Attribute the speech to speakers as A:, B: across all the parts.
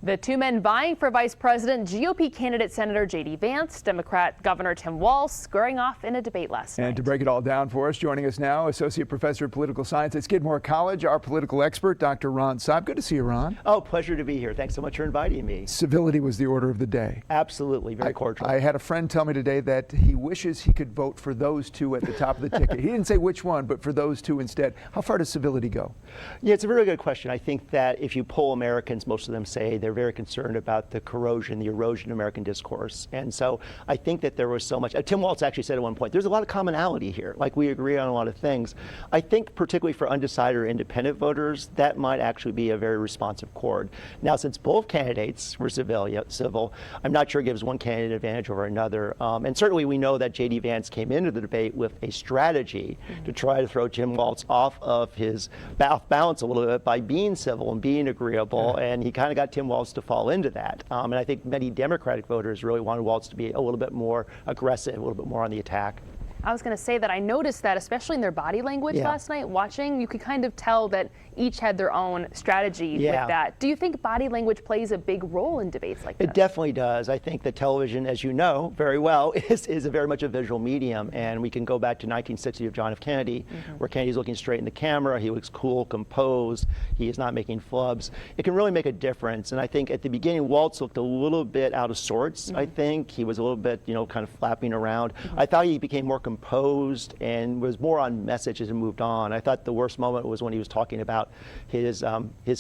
A: The two men vying for vice president, GOP candidate Senator J.D. Vance, Democrat Governor Tim Walz, squaring off in a debate last night.
B: And to break it all down for us, joining us now, Associate Professor of Political Science at Skidmore College, our political expert, Dr. Seyb. Good to see you, Ron.
C: Oh, pleasure to be here. Thanks so much for inviting me.
B: Civility was the order of the day.
C: Absolutely, very cordial.
B: I had a friend tell me today that he wishes he could vote for those two at the top of the ticket. He didn't say which one, but for those two instead. How far does civility go?
C: Yeah, it's a very good question. I think that if you poll Americans, most of them say they're very concerned about the corrosion, the erosion of American discourse. And so I think that there was so much, Tim Walz actually said at one point, there's a lot of commonality here. Like, we agree on a lot of things. I think particularly for undecided or independent voters, that might actually be a very responsive chord. Now, since both candidates were civil, I'm not sure it gives one candidate an advantage over another. And certainly we know that J.D. Vance came into the debate with a strategy to try to throw Tim Walz off of his balance a little bit by being civil and being agreeable. And he kind of got Tim Walz to fall into that. And I think many Democratic voters really wanted Walz to be a little bit more aggressive, a little bit more on the attack.
A: I was going to say that I noticed that, especially in their body language last night, watching, you could kind of tell that each had their own strategy with that. Do you think body language plays a big role in debates like this?
C: It definitely does. I think that television, as you know very well, is a very much a visual medium. And we can go back to 1960 of John F. Kennedy, where Kennedy's looking straight in the camera. He looks cool, composed. He is not making flubs. It can really make a difference. And I think at the beginning, Walz looked a little bit out of sorts, I think. He was a little bit, kind of flapping around. I thought he became more composed and was more on message as he moved on. I thought the worst moment was when he was talking about his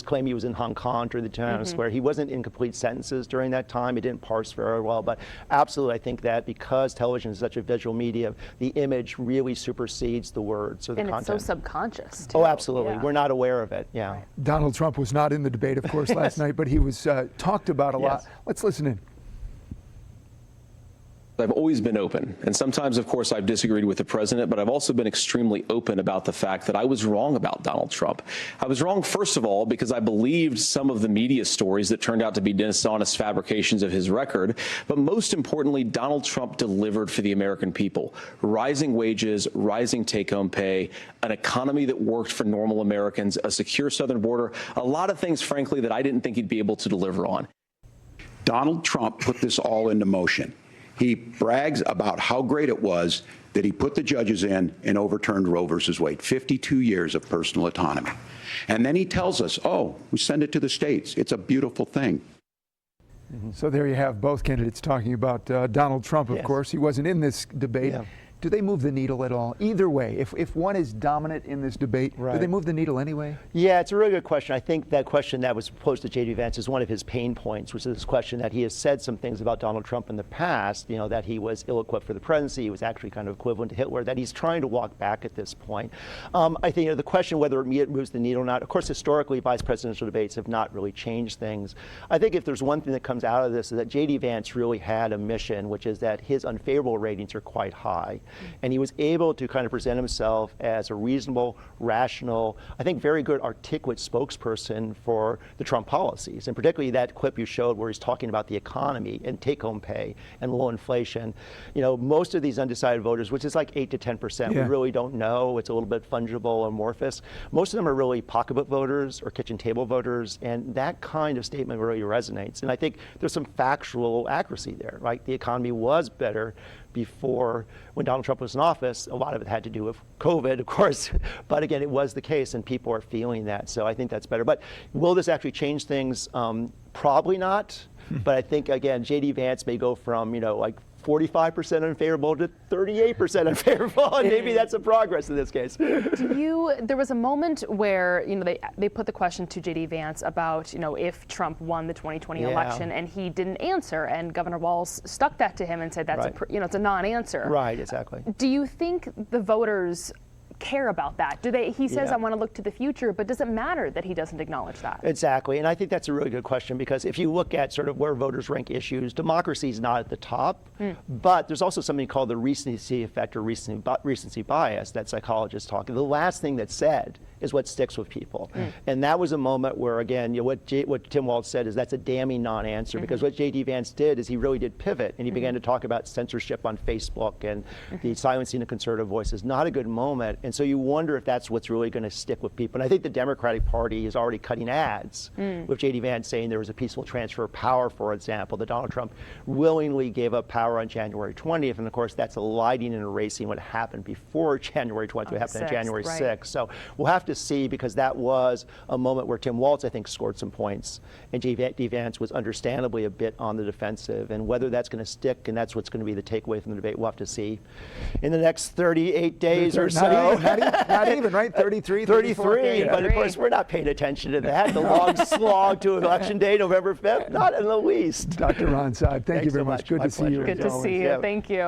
C: claim he was in Hong Kong during the Tiananmen Square. He wasn't in complete sentences during that time. He didn't parse very well. But absolutely, I think that because television is such a visual medium, the image really supersedes the words or the content.
A: And it's so subconscious, too.
C: Oh, absolutely. We're not aware of it. Yeah.
B: Donald Trump was not in the debate, of course, last night, but he was talked about a lot. Let's listen in.
D: I've always been open, and sometimes, of course, I've disagreed with the president, but I've also been extremely open about the fact that I was wrong about Donald Trump. I was wrong, first of all, because I believed some of the media stories that turned out to be dishonest fabrications of his record, but most importantly, Donald Trump delivered for the American people. Rising wages, rising take-home pay, an economy that worked for normal Americans, a secure southern border, a lot of things, frankly, that I didn't think he'd be able to deliver on.
E: Donald Trump put this all into motion. He brags about how great it was that he put the judges in and overturned Roe versus Wade, 52 years of personal autonomy. And then he tells us, oh, we send it to the states. It's a beautiful thing.
B: So there you have both candidates talking about Donald Trump, of course. He wasn't in this debate. Do they move the needle at all? Either way, if one is dominant in this debate, do they move the needle anyway?
C: Yeah, it's a really good question. I think that question that was posed to J.D. Vance is one of his pain points, which is this question that he has said some things about Donald Trump in the past, that he was ill-equipped for the presidency, he was actually kind of equivalent to Hitler, that he's trying to walk back at this point. I think the question whether it moves the needle or not, of course, historically, vice presidential debates have not really changed things. I think if there's one thing that comes out of this is that J.D. Vance really had a mission, which is that his unfavorable ratings are quite high. And he was able to kind of present himself as a reasonable, rational, I think very good, articulate spokesperson for the Trump policies. And particularly that clip you showed where he's talking about the economy and take-home pay and low inflation. Most of these undecided voters, which is like 8 to 10%, we really don't know. It's a little bit fungible, amorphous. Most of them are really pocketbook voters or kitchen table voters. And that kind of statement really resonates. And I think there's some factual accuracy there, right? The economy was better before, when Donald Trump was in office. A lot of it had to do with COVID, of course, but again, it was the case and people are feeling that. So I think that's better. But will this actually change things? Probably not. But I think, again, J.D. Vance may go from, like 45% unfavorable to 38% unfavorable, and maybe that's a progress in this case.
A: There was a moment where, they put the question to J.D. Vance about, if Trump won the 2020 election, and he didn't answer, and Governor Walz stuck that to him and said that's it's a non-answer.
C: Right, exactly.
A: Do you think the voters care about that? He says, I want to look to the future, but does it matter that he doesn't acknowledge that?
C: Exactly, and I think that's a really good question, because if you look at sort of where voters rank issues, democracy is not at the top, but there's also something called the recency effect or recency bias that psychologists talk. The last thing that's said is what sticks with people. And that was a moment where, again, what Tim Walz said is that's a damning non-answer, because what J.D. Vance did is he really did pivot, and he began to talk about censorship on Facebook and the silencing of conservative voices. Not a good moment. And so you wonder if that's what's really going to stick with people. And I think the Democratic Party is already cutting ads with J.D. Vance saying there was a peaceful transfer of power, for example, that Donald Trump willingly gave up power on January 20th. And of course, that's eliding and erasing what happened before January 20th, what happened on January 6th. So we'll have to see, because that was a moment where Tim Walz, I think, scored some points. And J.D. Vance was understandably a bit on the defensive. And whether that's going to stick, and that's what's going to be the takeaway from the debate, we'll have to see in the next 38 days or so.
B: Not even, right? 33,
C: 33, but of course we're not paying attention to that. The long slog to election day, November 5th, not in the least.
B: Dr. Ron Seyb, thank you very
C: so
B: much. Good
C: My
B: to see you.
C: pleasure.
A: Good to see you. Thank you.